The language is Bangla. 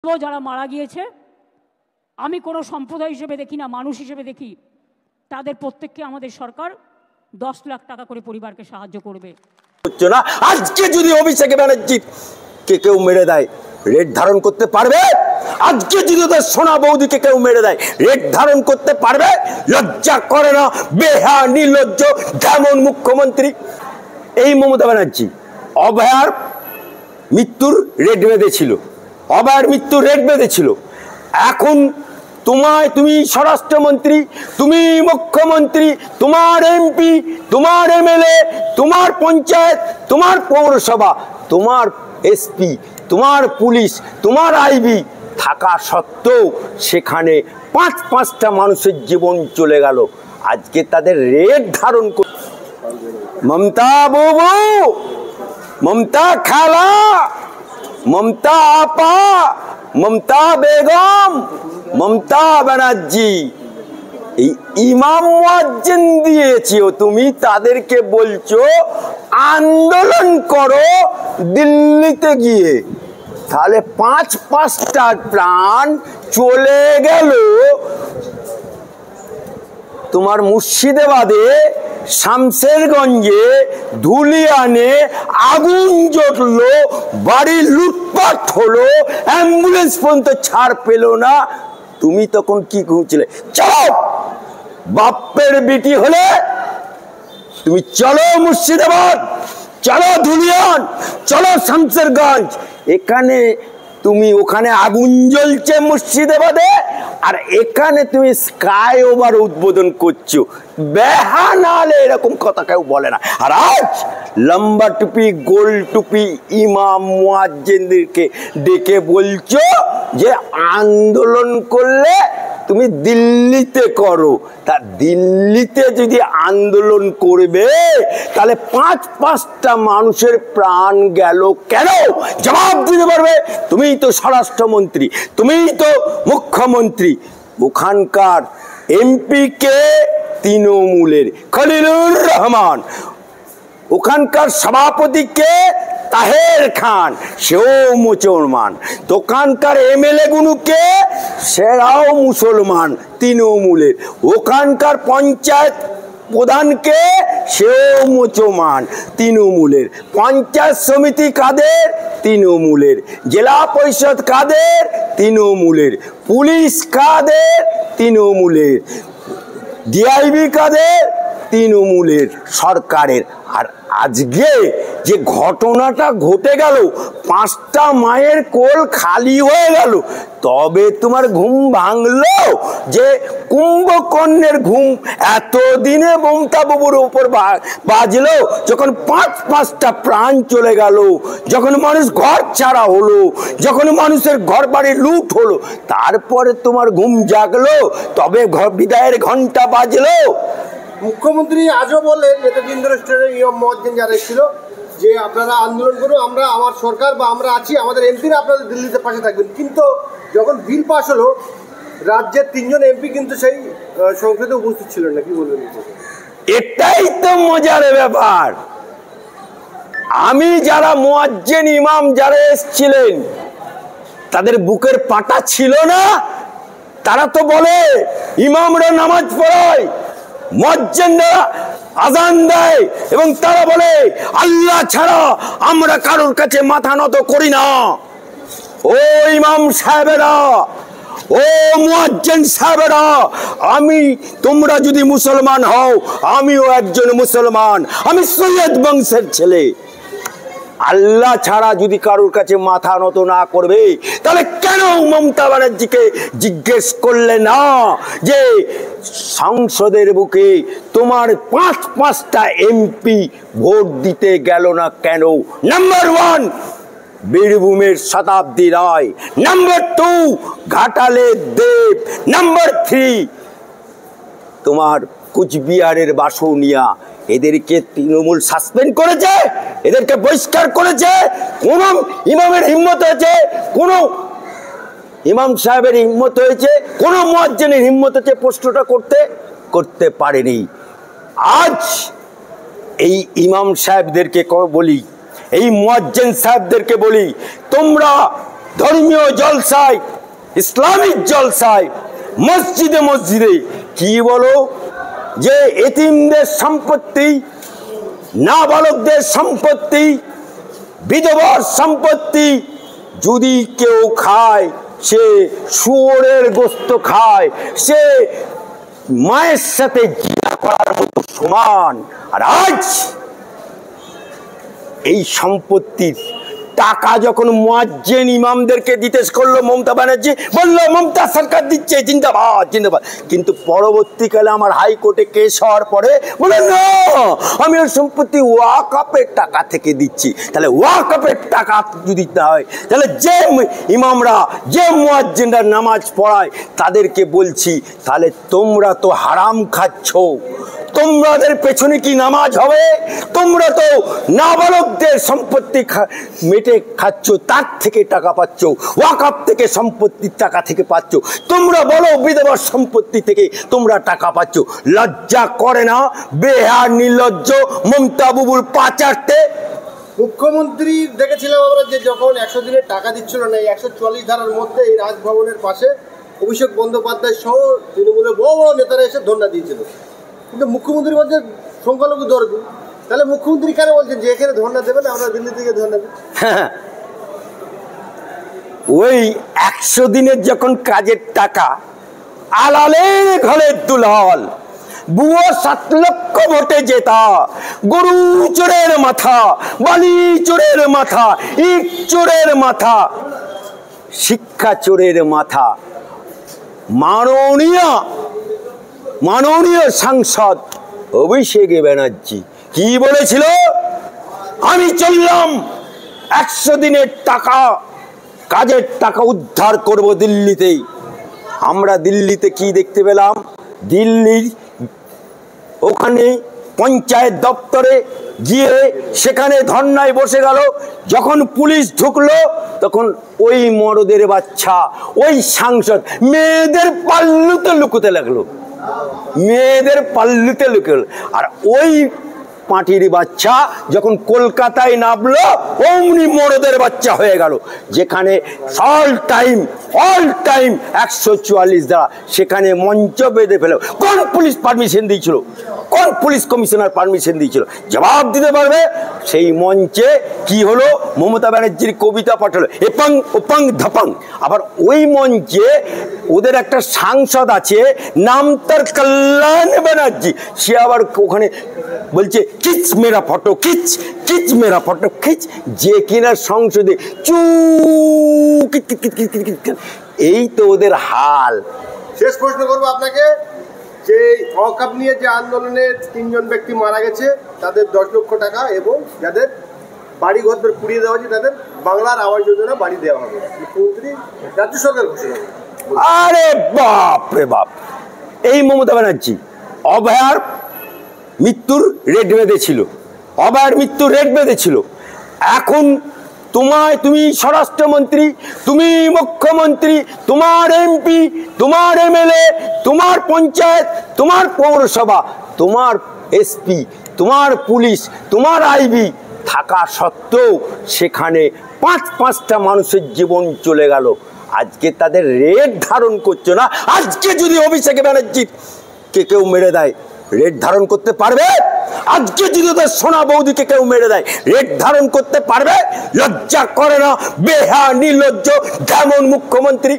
যারা মারা গিয়েছে আমি কোনো সম্প্রদায় হিসেবে দেখি না, মানুষ হিসেবে দেখি। তাদের প্রত্যেককে আমাদের সরকার 10 লাখ টাকা করে পরিবারকে সাহায্য করবে। আজকে যদি অভিষেক ব্যানার্জি কে কেউ মেরে দেয়, রেড ধারণ করতে পারবে? আজকে যদি ওদের সোনা বৌদিকে কেউ মেরে দেয়, রেড ধারণ করতে পারবে? লজ্জা করে না? বেহা নির্লজ্জ যেমন মুখ্যমন্ত্রী এই মমতা ব্যানার্জি অভয়ার মৃত্যুর রেড বেঁধেছিল, অভয়ার মৃত্যুর রেড বেঁধেছিল। এখন তুমি স্বরাষ্ট্রমন্ত্রী, তুমি মুখ্যমন্ত্রী, তোমার এমপি, তোমার এমএলএ, তোমার পঞ্চায়েত, তোমার পৌরসভা, তোমার এসপি, তোমার পুলিশ, তোমার আইবি থাকা সত্ত্বেও সেখানে পাঁচটা মানুষের জীবন চলে গেল। আজকে তাদের রেড ধারণ করে মমতা বাবু, মমতা খালা, মমতা আপা, মমতা বেগম, মমতা ব্যানার্জি এই ইমাম মুয়াজ্জিন দিয়েছো তুমি, তাদেরকে বলছো আন্দোলন করো দিল্লিতে গিয়ে। তাহলে পাঁচটা প্রাণ চলে গেল। তোমার মুর্শিদাবাদে, শামশেরগঞ্জে, ধুলিয়ানে আগুন জ্বললো, বাড়ি লুটপাট হলো, অ্যাম্বুলেন্স পর্যন্ত ছাড় পেল না। তুমি তখন কি ঘুরছিলে? চলো বাপের বিটি হলে তুমি চলো মুর্শিদাবাদ, চলো ধুলিয়ান, চলো শামশেরগঞ্জ। এখানে তুমি, ওখানে আগুন জ্বলছে মুর্শিদাবাদে, আর এখানে তুমি স্কাই ওভার উদ্বোধন করছো। বেহানালে এরকম কথা কেউ বলে না। আর আজ লম্বা টুপি, গোল টুপি ইমাম মুয়াজ্জিনদেরকে ডেকে বলছো যে আন্দোলন করলে তুমি দিল্লিতে করো। তা দিল্লিতে যদি আন্দোলন করবে তাহলে পাঁচটা মানুষের প্রাণ গেল কেন? জবাব দিতে পারবে? তুমিই তো স্বরাষ্ট্রমন্ত্রী, তুমিই তো মুখ্যমন্ত্রী। ওখানকার এমপি কে? তৃণমূলের খলিলুর রহমান। ওখানকার সভাপতি কে? তাহের খান, সেও মুসলমান। দোকানকার এমএলএ গুলোকে, সেরাও মুসলমান তৃণমূলের। ওখানকার পঞ্চায়েত প্রধানকে, সেও মুসলমান তৃণমূলের। পঞ্চায়েত সমিতি কাদের? তৃণমূলের। জেলা পরিষদ কাদের? তৃণমূলের। পুলিশ কাদের? তৃণমূলের। ডিআইবি কাদের? তৃণমূলের সরকারের। আর আজকে যে ঘটনাটা ঘটে গেল, 5টা মায়ের কোল খালি হয়ে গেল, তবে তোমার ঘুম ভাঙলো যে কুম্ভকর্ণের ঘুম এতদিনে মমতা বাবুর উপর বাজলো, যখন পাঁচটা প্রাণ চলে গেল, যখন মানুষ ঘর ছাড়া হলো, যখন মানুষের ঘর বাড়ি লুট হলো, তারপরে তোমার ঘুম জাগলো, তবে বিদায়ের ঘন্টা বাজলো। মুখ্যমন্ত্রী আজও বললেন, নেতাজি ইন্ডাস্ট্রিয়াল ইমাম মুয়াজ্জিন যারা ছিল, যে আপনারা আন্দোলন করুন, আমরা, আমার সরকার বা আমরা আছি, আমাদের এমপিরা আপনাদের দিল্লিতে পাশে থাকবেন। কিন্তু যখন বিল পাস হলো, রাজ্যের 3জন এমপি কিন্তু সেই সংসদে উপস্থিত ছিলেন না। কি বলবেন? এটাই তো মজার ব্যাপার। আমি যারা মুয়াজ্জিন ইমাম যারা এসেছিলেন, তাদের বুকের পাটা ছিল না? তারা তো বলে ইমামরা নামাজ পড়ায়, মুয়াজ্জিনরা আযান দেয়, এবং তারা বলে আল্লাহ ছাড়া আমরা কারোর কাছে মাথা নত করি না। ও ইমাম সাহেবেরা, ও মুয়াজ্জিন সাহেবেরা, তোমরা যদি মুসলমান হও, আমিও একজন মুসলমান, আমি সৈয়দ বংশের ছেলে। আল্লাহ ছাড়া যদি কারোর কাছে মাথা নত না করবে, তাহলে কেন মমতা ব্যানার্জিকে জিজ্ঞেস করলে না যে সংসদের বুকে তোমার পাঁচটা এমপি ভোট দিতে গেল না কেন? নাম্বার 1 বীরভূমের শতাব্দী রায়, নাম্বার 2 ঘাটালের দেব, নাম্বার 3 তোমার কুচবিহারের বাসুনিয়া। এদেরকে তৃণমূল সাসপেন্ড করেছে, এদেরকে বহিষ্কার করেছে। কোন ইমামের হিম্মত হয়েছে? কোন ইমাম সাহেবের হিম্মত হয়েছে? কোন মুয়াজ্জিনের হিম্মত হয়েছে প্রশ্নটা করতে পারেনি। আজ এই ইমাম সাহেবদেরকে বলি, এই মুয়াজ্জিন সাহেবদেরকে বলি, তোমরা ধর্মীয় জলসায়, ইসলামিক জলসায়, মসজিদে মসজিদে কি বলো যে এতিমদের সম্পত্তি, নাবালকদের সম্পত্তি, বিধবার সম্পত্তি যদি কেউ খায় সে শুয়োরের গোস্ত খায়, সে মায়ের সাথে জিনা করার মতো সমান। আর আজ এই সম্পত্তির টাকা যখন মুয়াজ্জিন ইমামদেরকে দিতে করলো মমতা ব্যানার্জি, বললো মমতা সরকার দিচ্ছে, জিন্দাবাদ জিন্দাবাদ। কিন্তু পরবর্তীকালে আমার হাইকোর্টে কেস হওয়ার পরে বলে না, আমি ওই সম্পত্তি ওয়াকফের টাকা থেকে দিচ্ছি। তাহলে ওয়াকফের টাকা যদি না হয়, তাহলে যে ইমামরা, যে মুয়াজ্জিনরা নামাজ পড়ায় তাদেরকে বলছি, তাহলে তোমরা তো হারাম খাচ্ছ, তোমাদের পেছনে কি নামাজ হবে? তোমরা তো নাবালকদের সম্পত্তি মেটে খাচ্ছ, তার থেকে টাকা পাচ্ছ, ওয়াকফ থেকে সম্পত্তির টাকা থেকে পাচ্ছ। তোমরা বলো বিধবার সম্পত্তি থেকে তোমরা টাকা পাচ্ছ। লজ্জা করে না? বেহার নির্লজ্জ মমতা বুবুর পা চাটতে। মুখ্যমন্ত্রী দেখেছিলাম আমরা যে যখন 100 দিনের টাকা দিচ্ছিল না, এই 144 ধারার মধ্যে এই রাজভবনের পাশে অভিষেক বন্দ্যোপাধ্যায় সহ তৃণমূলের বড় বড় নেতারা এসে ধর্ণা দিয়েছিল। কিন্তু মুখ্যমন্ত্রী বলছে সংখ্যালঘু ধরবে, তাহলে মুখ্যমন্ত্রী কেন বলছেন যে এখানে ধর্ণা দেবেন, আমরা দিল্লি থেকে ধর্ণা দেব? ওই 100 দিনের যখন কাজের টাকা আলালের ঘরের দুলাল, বুয়ো 7 লক্ষ ভোটে জেতা, গরু চোরের মাথা, বালি চোরের মাথা, ইট চোরের মাথা, শিক্ষা চোরের মাথা, মাননীয় সাংসদ অভিষেক ব্যানার্জি কি বলেছিল? আমি চললাম 100 দিনের টাকা, কাজের টাকা উদ্ধার করব দিল্লিতেই। আমরা দিল্লিতে কি দেখতে পেলাম? দিল্লির ওখানে পঞ্চায়েত দপ্তরে গিয়ে সেখানে ধর্নায় বসে গেল। যখন পুলিশ ঢুকলো তখন ওই মরদের বাচ্চা, ওই সাংসদ মেয়েদের পাল্লুতে লুকোতে লাগলো, মেয়েদের পাল্লুতে লুকোলো। আর ওই পাঁটির বাচ্চা যখন কলকাতায় নামলো অমনি মরদের বাচ্চা হয়ে গেল। যেখানে অল টাইম 144 দ্বারা সেখানে মঞ্চ বেঁধে ফেলো। কোন পুলিশ পারমিশন দিয়েছিল? কোন পুলিশ কমিশনার পারমিশন দিয়েছিল? জবাব দিতে পারবে? সেই মঞ্চে কি হলো? মমতা ব্যানার্জির কবিতা পাঠালো, এপাং ওপাং ধাপাং। আবার ওই মঞ্চে ওদের একটা সাংসদ আছে, নাম তার কল্যাণ ব্যানার্জি, সে আবার ওখানে বলছে কিচ মেরা ফটো খিচ, কিচ মেরা ফটো খিচ। যে কিনা সংসদে চু, এই তো ওদের হাল। শেষ প্রশ্ন করবো আপনাকে, যে ওয়াকফ নিয়ে যে আন্দোলনে 3 জন ব্যক্তি মারা গেছে, তাদের 10 লক্ষ টাকা এবং যাদের বাড়ি ঘর পুড়িয়ে দেওয়া হয়েছে তাদের বাংলার আবাস যোজনা বাড়ি দেওয়া হবে, মুখ্যমন্ত্রী রাজ্য সরকার ঘোষণা। আরে বাপ রে বাপ! এই মমতা ব্যানার্জি অভয়ার মৃত্যুর রেট বেঁধেছিল, অভয়ার মৃত্যুর রেট বেঁধেছিল। এখন তুমি স্বরাষ্ট্রমন্ত্রী, তুমি মুখ্যমন্ত্রী, তোমার এমপি, তোমার এমএলএ, তোমার পঞ্চায়েত, তোমার পৌরসভা, তোমার এসপি, তোমার পুলিশ, তোমার আইবি থাকা সত্ত্বেও সেখানে 5-5টা মানুষের জীবন চলে গেল। আজকে তাদের রেট ধারণ করছো না। আজকে যদি অভিষেক ব্যানার্জিকে কেউ মেরে দেয়, রেট ধারণ করতে পারবে? আজকে যদি ওদের সোনা বৌদিকে কেউ মেরে দেয়, রেট ধারণ করতে পারবে? লজ্জা করে না? বেহা নির্লজ্জ যেমন মুখ্যমন্ত্রী।